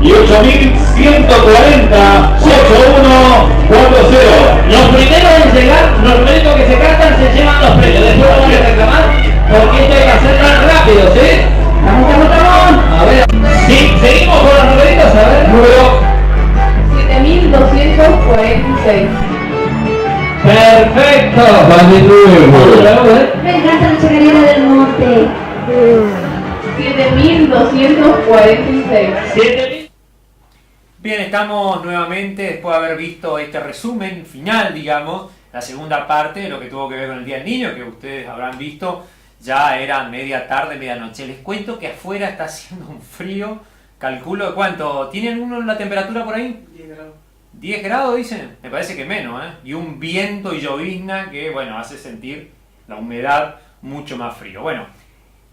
y 8140 8140. Los primeros en llegar, los primeros que se cantan se llevan los premios. Después lo van a reclamar porque esto hay que hacerlo rápido, ¿sí? ¡Vamos! A ver, sí, seguimos con los numeritos, a ver. Número 7246. perfecto. Me encanta la chacarera del monte. 7246. Bien, estamos nuevamente, después de haber visto este resumen final, digamos, la segunda parte de lo que tuvo que ver con el Día del Niño, que ustedes habrán visto, ya era media tarde, medianoche. Les cuento que afuera está haciendo un frío, calculo de cuánto, ¿tienen uno la temperatura por ahí? 10 grados. 10 grados, dicen, me parece que menos, ¿eh? Y un viento y llovizna que, bueno, hace sentir la humedad mucho más frío. Bueno,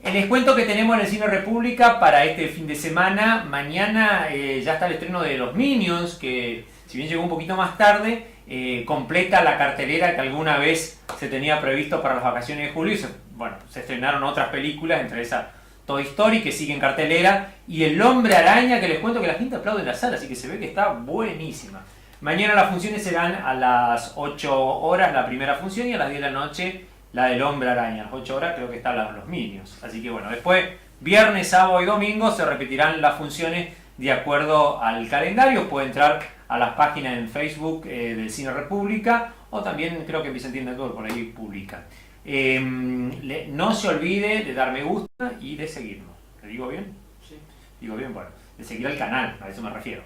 les cuento que tenemos en el Cine República para este fin de semana. Mañana ya está el estreno de Los Minions, que si bien llegó un poquito más tarde, completa la cartelera que alguna vez se tenía previsto para las vacaciones de julio. Bueno, se estrenaron otras películas, entre esas Toy Story, que sigue en cartelera, y El Hombre Araña, que les cuento que la gente aplaude en la sala, así que se ve que está buenísima. Mañana las funciones serán a las 8 horas la primera función y a las 10 de la noche la del Hombre Araña. A las 8 horas creo que están Los Minions. Así que bueno, después viernes, sábado y domingo se repetirán las funciones de acuerdo al calendario. Puede entrar a las páginas en Facebook del Cine República, o también creo que Vicentín Network por ahí publica. No se olvide de dar me gusta y de seguirnos. ¿Le digo bien? Sí. Digo bien, bueno, de seguir al canal, a eso me refiero.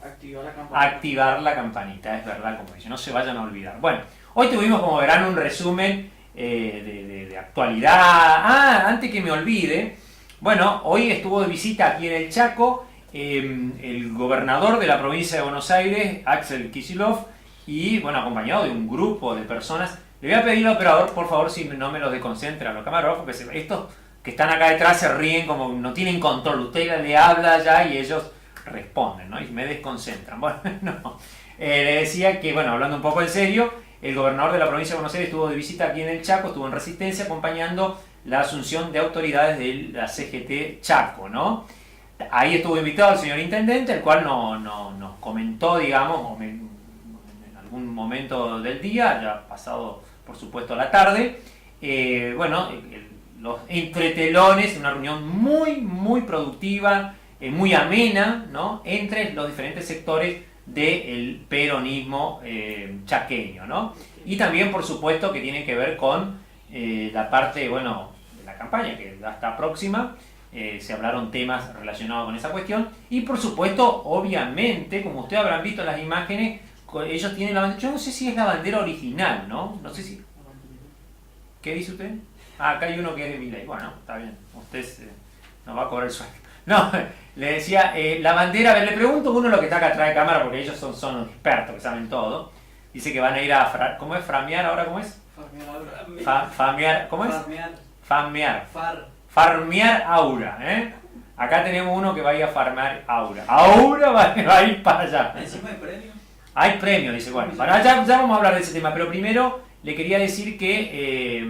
Activar la campanita. Activar la campanita, es verdad, como dice, no se vayan a olvidar. Bueno, hoy tuvimos, como verán, un resumen de actualidad. Antes que me olvide, bueno, hoy estuvo de visita aquí en el Chaco el gobernador de la provincia de Buenos Aires, Axel Kicillof, y bueno, acompañado de un grupo de personas. Le voy a pedir al operador, por favor, si no me los desconcentra a los camarógrafos, porque estos que están acá detrás se ríen como no tienen control. Usted le habla ya y ellos responden, ¿no? Y me desconcentran. Bueno, no. Le decía que, bueno, hablando un poco en serio, el gobernador de la provincia de Buenos Aires estuvo de visita aquí en el Chaco, estuvo en Resistencia acompañando la asunción de autoridades de la CGT Chaco, ¿no? Ahí estuvo invitado el señor intendente, el cual nos comentó, digamos, en algún momento del día, ya pasado por supuesto la tarde, bueno, los entretelones, una reunión muy productiva, muy amena, ¿no? Entre los diferentes sectores del peronismo chaqueño, ¿no? Y también, por supuesto, que tiene que ver con la parte, bueno, de la campaña, que ya está próxima. Se hablaron temas relacionados con esa cuestión. Y, por supuesto, obviamente, como ustedes habrán visto en las imágenes, ellos tienen la bandera. Yo no sé si es la bandera original, ¿no? No sé si... ¿Qué dice usted? Acá hay uno que es de Milei. Bueno, está bien. Usted nos va a cobrar el sueldo. No, le decía, la bandera, a ver, le pregunto a uno lo que está acá atrás de cámara, porque ellos son expertos, que saben todo. Dice que van a ir a, ¿cómo es? ¿Framear ahora? ¿Cómo es? Farmear, ¿cómo es? Farmear. Farmear Aura, ¿eh? Acá tenemos uno que va a ir a farmear Aura. Aura va a ir para allá. ¿Encima hay premio? Hay premio, dice. Bueno, ya vamos a hablar de ese tema, pero primero le quería decir que,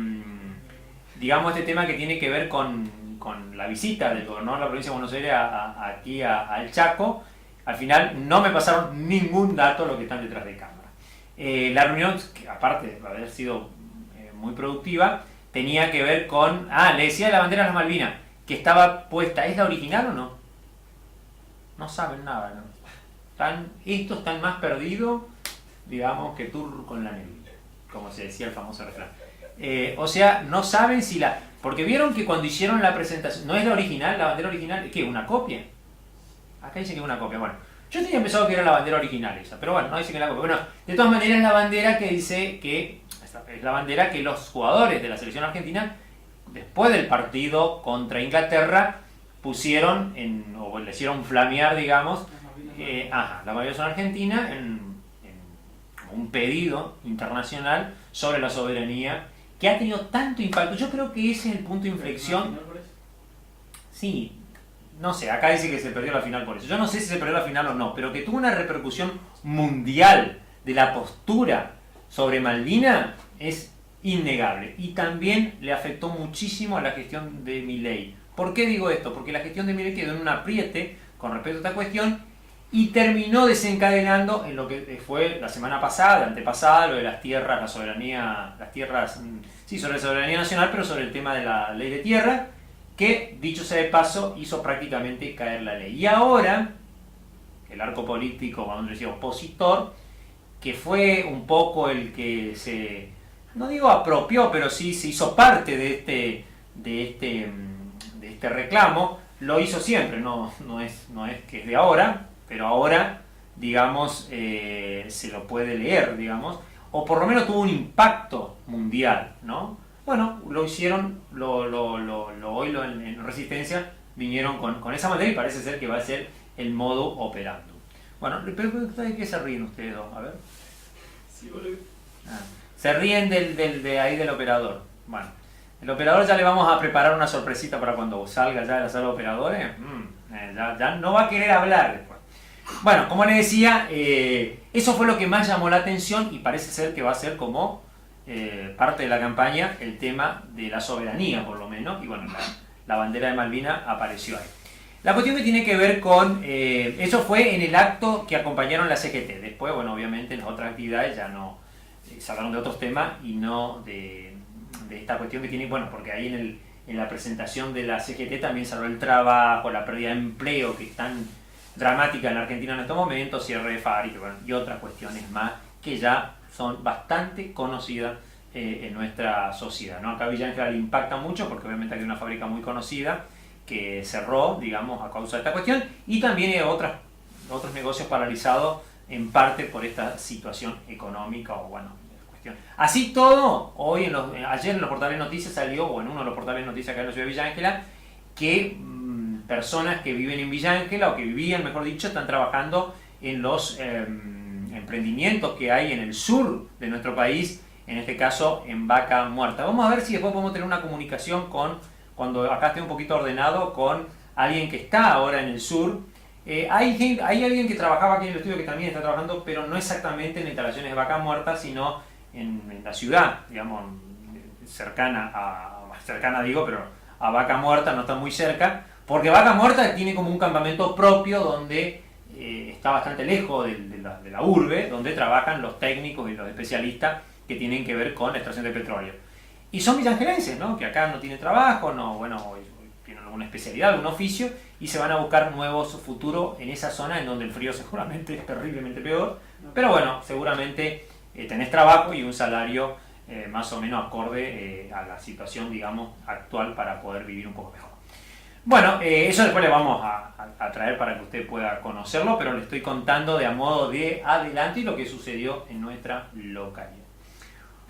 digamos, este tema que tiene que ver con la visita del gobernador de la provincia de Buenos Aires aquí al Chaco, al final no me pasaron ningún dato lo que están detrás de cámara. La reunión, que aparte de haber sido muy productiva, tenía que ver con... le decía de la bandera de las Malvinas, que estaba puesta. ¿Es la original o no? No saben nada, ¿no? Estos están más perdidos, digamos, que Tur con la negrita, como se decía el famoso refrán. O sea, no saben si la... Porque vieron que cuando hicieron la presentación... ¿No es la original, la bandera original? ¿Qué? ¿Una copia? Acá dice que es una copia. Bueno, yo tenía pensado que era la bandera original esa, pero bueno, no dice que es la copia. Bueno, de todas maneras es la bandera que dice que... Es la bandera que los jugadores de la selección argentina, después del partido contra Inglaterra, pusieron o le hicieron flamear, digamos, la Malvinas Argentina en un pedido internacional sobre la soberanía que ha tenido tanto impacto. Yo creo que ese es el punto de inflexión. Sí, no sé, acá dice que se perdió la final por eso. Yo no sé si se perdió la final o no, pero que tuvo una repercusión mundial de la postura sobre Malvinas es innegable. Y también le afectó muchísimo a la gestión de Milei. ¿Por qué digo esto? Porque la gestión de Milei quedó en un apriete con respecto a esta cuestión y terminó desencadenando en lo que fue la semana pasada, la antepasada, lo de las tierras, la soberanía, las tierras, sí, sobre la soberanía nacional, pero sobre el tema de la ley de tierra, que, dicho sea de paso, hizo prácticamente caer la ley. Y ahora, el arco político, vamos a decir, opositor, que fue un poco el que se, no digo apropió, pero sí se hizo parte de este reclamo, lo hizo siempre, no es que es de ahora, pero ahora, digamos, se lo puede leer, digamos, o por lo menos tuvo un impacto mundial, ¿no? Bueno, lo hicieron, hoy en Resistencia vinieron con esa manera y parece ser que va a ser el modo operando. Bueno, pero ¿de qué se ríen ustedes dos? A ver. Sí, boludo. Se ríen del operador. Bueno, el operador ya le vamos a preparar una sorpresita para cuando salga ya de la sala de operadores. Ya no va a querer hablar después. Bueno, como les decía, eso fue lo que más llamó la atención y parece ser que va a ser como parte de la campaña el tema de la soberanía, por lo menos. Y bueno, la bandera de Malvinas apareció ahí. La cuestión que tiene que ver con... eso fue en el acto que acompañaron la CGT. Después, bueno, obviamente en las otras actividades ya no... se hablaron de otros temas y no de esta cuestión que tiene... Bueno, porque ahí en la presentación de la CGT también se habló el trabajo, la pérdida de empleo que es tan dramática en Argentina en estos momentos, cierre de fábricas, bueno, y otras cuestiones más que ya son bastante conocidas en nuestra sociedad, ¿no? Acá Villa Ángela le impacta mucho porque obviamente hay una fábrica muy conocida que cerró, digamos, a causa de esta cuestión, y también hay otros negocios paralizados en parte por esta situación económica o bueno, cuestión. Así todo, ayer en los portales de noticias salió, o en uno de los portales de noticias acá en la ciudad de Villa Ángela, que personas que viven en Villa Ángela, o que vivían, mejor dicho, están trabajando en los emprendimientos que hay en el sur de nuestro país, en este caso en Vaca Muerta. Vamos a ver si después podemos tener una comunicación cuando acá esté un poquito ordenado, con alguien que está ahora en el sur. Hay alguien que trabajaba aquí en el estudio que también está trabajando, pero no exactamente en instalaciones de Vaca Muerta, sino en la ciudad, digamos, cercana pero a Vaca Muerta, no está muy cerca, porque Vaca Muerta tiene como un campamento propio donde está bastante lejos de la urbe, donde trabajan los técnicos y los especialistas que tienen que ver con la extracción de petróleo. Y son villangelenses, ¿no? Que acá no tienen trabajo, tienen alguna especialidad, algún oficio, y se van a buscar nuevos futuros en esa zona en donde el frío seguramente es terriblemente peor. Pero bueno, seguramente tenés trabajo y un salario más o menos acorde a la situación, digamos, actual para poder vivir un poco mejor. Bueno, eso después le vamos a traer para que usted pueda conocerlo, pero le estoy contando de a modo de adelanto y lo que sucedió en nuestra localidad.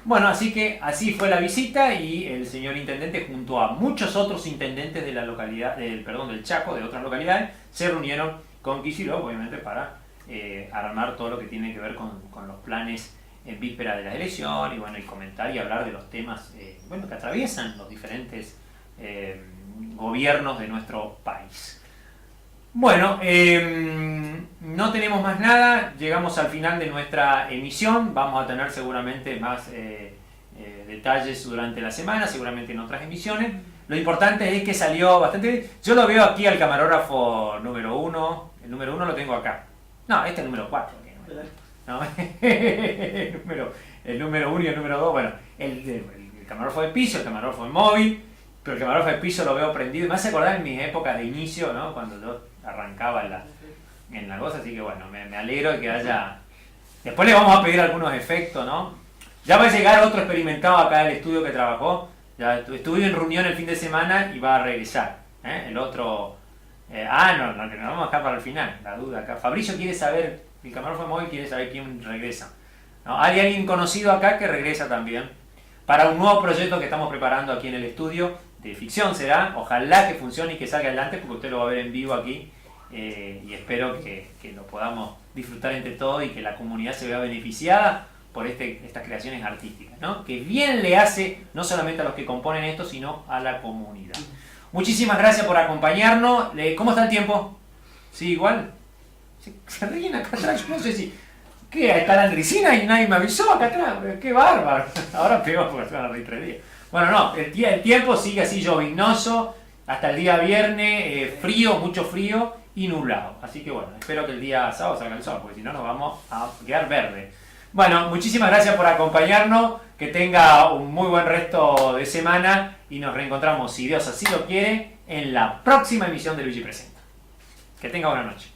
Bueno, así que así fue la visita y el señor intendente junto a muchos otros intendentes de la localidad, del Chaco, de otras localidades, se reunieron con Kicillof, obviamente, para armar todo lo que tiene que ver con los planes en víspera de la elección y bueno, y comentar y hablar de los temas que atraviesan los diferentes gobiernos de nuestro país. Bueno, no tenemos más nada, llegamos al final de nuestra emisión, vamos a tener seguramente más detalles durante la semana, seguramente en otras emisiones. Lo importante es que salió bastante bien. Yo lo veo aquí al camarógrafo número 1, el número 1 lo tengo acá. No, este es el número 4. ¿No? el número 1 y el número 2, bueno, el camarógrafo de piso, el camarógrafo de móvil, pero el camarógrafo de piso lo veo prendido. Me hace acordar en mis épocas de inicio, ¿no? Cuando yo arrancaba en la cosa, así que bueno, me alegro de que haya... Después le vamos a pedir algunos efectos, ¿no? Ya va a llegar otro experimentado acá del estudio que trabajó, ya estuve en reunión el fin de semana y va a regresar, el otro... que nos vamos a dejar para el final, la duda acá. Fabricio quiere saber, mi camarógrafo móvil quiere saber quién regresa, ¿no? Hay alguien conocido acá que regresa también, para un nuevo proyecto que estamos preparando aquí en el estudio, de ficción será, ojalá que funcione y que salga adelante porque usted lo va a ver en vivo aquí y espero que lo podamos disfrutar entre todos y que la comunidad se vea beneficiada por estas creaciones artísticas, ¿no? Que bien le hace no solamente a los que componen esto, sino a la comunidad. Muchísimas gracias por acompañarnos. ¿Cómo está el tiempo? ¿Sí, igual? Se ríen acá atrás, yo no sé si... ¿Qué? Está la Andricina y nadie me avisó acá atrás. ¡Qué bárbaro! Ahora peor porque se van a reír 3 días. Bueno, no, el tiempo sigue así lloviznoso hasta el día viernes, frío, mucho frío y nublado. Así que bueno, espero que el día sábado salga el sol, porque si no nos vamos a quedar verdes. Bueno, muchísimas gracias por acompañarnos, que tenga un muy buen resto de semana y nos reencontramos, si Dios así lo quiere, en la próxima emisión de Luigi Presenta. Que tenga buena noche.